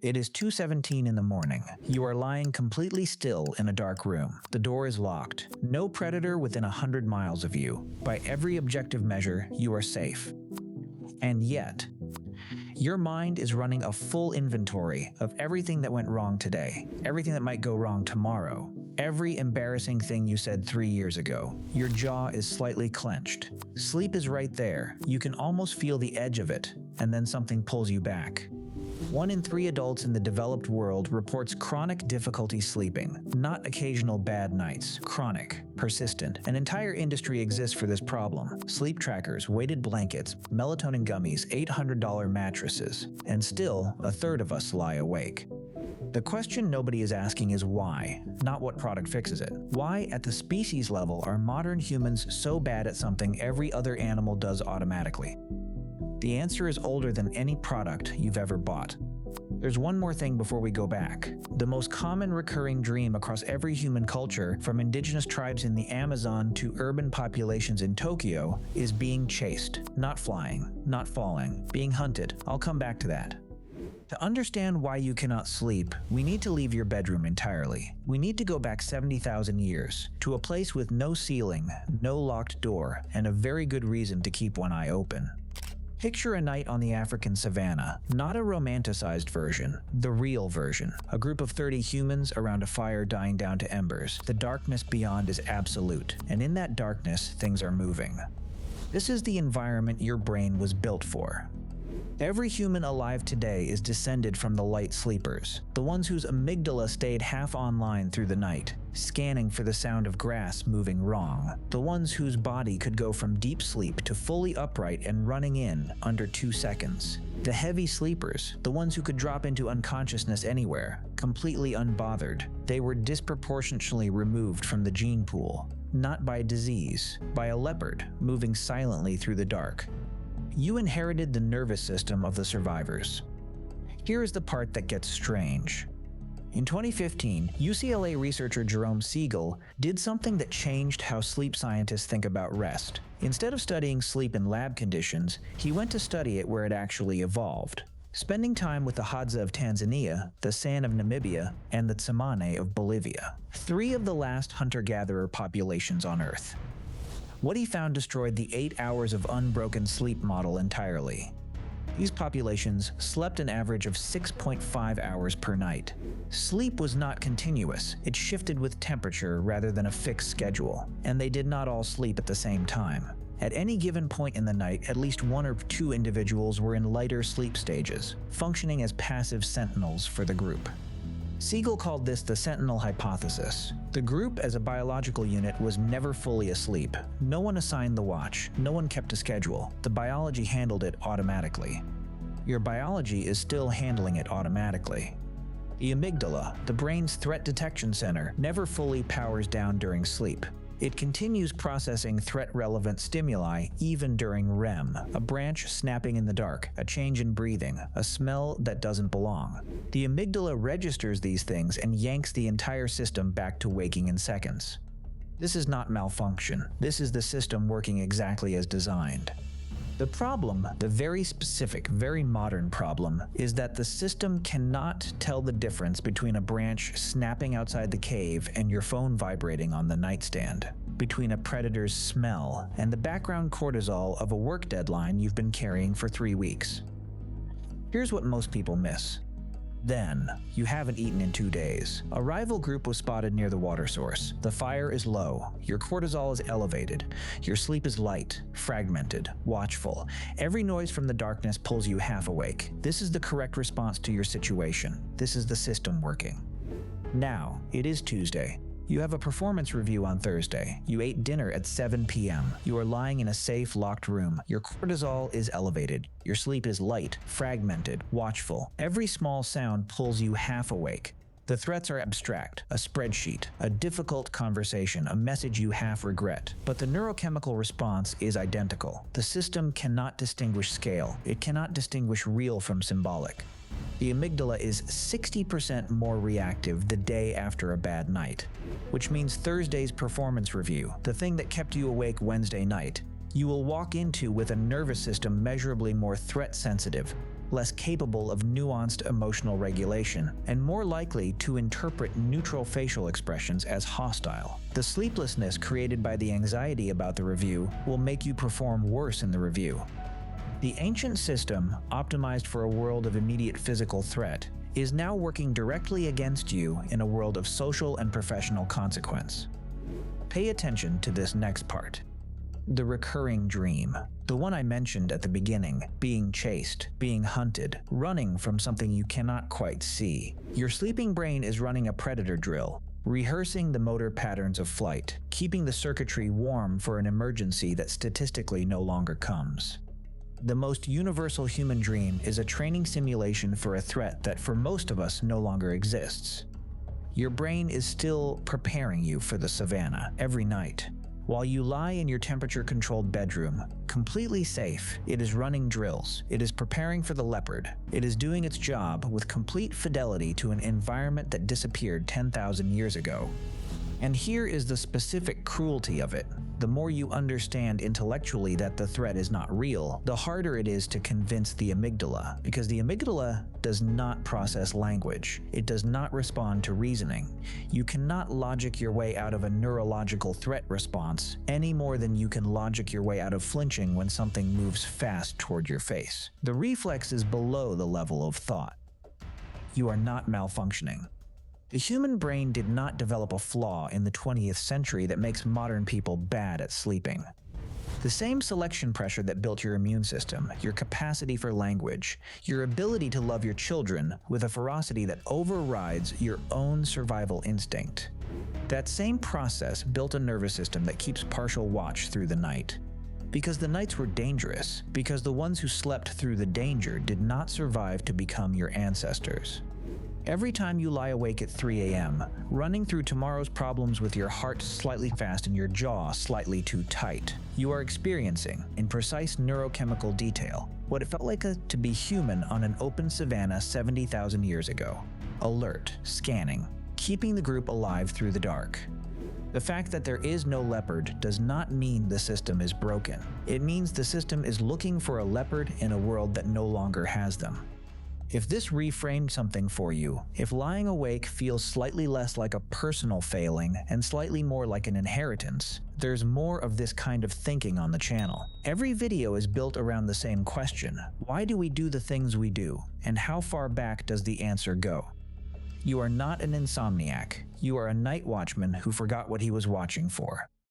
It is 2:17 in the morning. You are lying completely still in a dark room. The door is locked. No predator within 100 miles of you. By every objective measure, you are safe. And yet, your mind is running a full inventory of everything that went wrong today, everything that might go wrong tomorrow, every embarrassing thing you said 3 years ago. Your jaw is slightly clenched. Sleep is right there. You can almost feel the edge of it, and then something pulls you back. 1 in 3 adults in the developed world reports chronic difficulty sleeping, not occasional bad nights, chronic, persistent. An entire industry exists for this problem. Sleep trackers, weighted blankets, melatonin gummies, $800 mattresses, and still, a third of us lie awake. The question nobody is asking is why, not what product fixes it. Why, at the species level, are modern humans so bad at something every other animal does automatically? The answer is older than any product you've ever bought. There's one more thing before we go back. The most common recurring dream across every human culture, from indigenous tribes in the Amazon to urban populations in Tokyo, is being chased, not flying, not falling, being hunted. I'll come back to that. To understand why you cannot sleep, we need to leave your bedroom entirely. We need to go back 70,000 years, to a place with no ceiling, no locked door, and a very good reason to keep one eye open. Picture a night on the African savannah, not a romanticized version, the real version. A group of 30 humans around a fire dying down to embers. The darkness beyond is absolute, and in that darkness, things are moving. This is the environment your brain was built for. Every human alive today is descended from the light sleepers, the ones whose amygdala stayed half online through the night, scanning for the sound of grass moving wrong, the ones whose body could go from deep sleep to fully upright and running in under 2 seconds. The heavy sleepers, the ones who could drop into unconsciousness anywhere, completely unbothered. They were disproportionately removed from the gene pool, not by disease, by a leopard moving silently through the dark. You inherited the nervous system of the survivors. Here is the part that gets strange. In 2015, UCLA researcher Jerome Siegel did something that changed how sleep scientists think about rest. Instead of studying sleep in lab conditions, he went to study it where it actually evolved, spending time with the Hadza of Tanzania, the San of Namibia, and the Tsimane of Bolivia, 3 of the last hunter-gatherer populations on Earth. What he found destroyed the 8 hours of unbroken sleep model entirely. These populations slept an average of 6.5 hours per night. Sleep was not continuous, it shifted with temperature rather than a fixed schedule, and they did not all sleep at the same time. At any given point in the night, at least 1 or 2 individuals were in lighter sleep stages, functioning as passive sentinels for the group. Siegel called this the sentinel hypothesis. The group as a biological unit was never fully asleep. No one assigned the watch. No one kept a schedule. The biology handled it automatically. Your biology is still handling it automatically. The amygdala, the brain's threat detection center, never fully powers down during sleep. It continues processing threat-relevant stimuli even during REM, a branch snapping in the dark, a change in breathing, a smell that doesn't belong. The amygdala registers these things and yanks the entire system back to waking in seconds. This is not malfunction. This is the system working exactly as designed. The problem, the very specific, very modern problem, is that the system cannot tell the difference between a branch snapping outside the cave and your phone vibrating on the nightstand, between a predator's smell and the background cortisol of a work deadline you've been carrying for 3 weeks. Here's what most people miss. Then, you haven't eaten in 2 days. A rival group was spotted near the water source. The fire is low. Your cortisol is elevated. Your sleep is light, fragmented, watchful. Every noise from the darkness pulls you half awake. This is the correct response to your situation. This is the system working. Now, it is Tuesday. You have a performance review on Thursday. You ate dinner at 7 p.m. You are lying in a safe, locked room. Your cortisol is elevated. Your sleep is light, fragmented, watchful. Every small sound pulls you half awake. The threats are abstract, a spreadsheet, a difficult conversation, a message you half regret. But the neurochemical response is identical. The system cannot distinguish scale. It cannot distinguish real from symbolic. The amygdala is 60% more reactive the day after a bad night, which means Thursday's performance review, the thing that kept you awake Wednesday night, you will walk into with a nervous system measurably more threat-sensitive, less capable of nuanced emotional regulation, and more likely to interpret neutral facial expressions as hostile. The sleeplessness created by the anxiety about the review will make you perform worse in the review. The ancient system, optimized for a world of immediate physical threat, is now working directly against you in a world of social and professional consequence. Pay attention to this next part. The recurring dream. The one I mentioned at the beginning, being chased, being hunted, running from something you cannot quite see. Your sleeping brain is running a predator drill, rehearsing the motor patterns of flight, keeping the circuitry warm for an emergency that statistically no longer comes. The most universal human dream is a training simulation for a threat that for most of us no longer exists. Your brain is still preparing you for the savannah every night. While you lie in your temperature-controlled bedroom, completely safe, it is running drills. It is preparing for the leopard. It is doing its job with complete fidelity to an environment that disappeared 10,000 years ago. And here is the specific cruelty of it. The more you understand intellectually that the threat is not real, the harder it is to convince the amygdala, because the amygdala does not process language. It does not respond to reasoning. You cannot logic your way out of a neurological threat response any more than you can logic your way out of flinching when something moves fast toward your face. The reflex is below the level of thought. You are not malfunctioning. The human brain did not develop a flaw in the 20th century that makes modern people bad at sleeping. The same selection pressure that built your immune system, your capacity for language, your ability to love your children with a ferocity that overrides your own survival instinct. That same process built a nervous system that keeps partial watch through the night. Because the nights were dangerous, because the ones who slept through the danger did not survive to become your ancestors. Every time you lie awake at 3 a.m., running through tomorrow's problems with your heart slightly fast and your jaw slightly too tight, you are experiencing, in precise neurochemical detail, what it felt like to be human on an open savanna 70,000 years ago. Alert, scanning, keeping the group alive through the dark. The fact that there is no leopard does not mean the system is broken. It means the system is looking for a leopard in a world that no longer has them. If this reframed something for you, if lying awake feels slightly less like a personal failing and slightly more like an inheritance, there's more of this kind of thinking on the channel. Every video is built around the same question: why do we do the things we do? And how far back does the answer go? You are not an insomniac. You are a night watchman who forgot what he was watching for.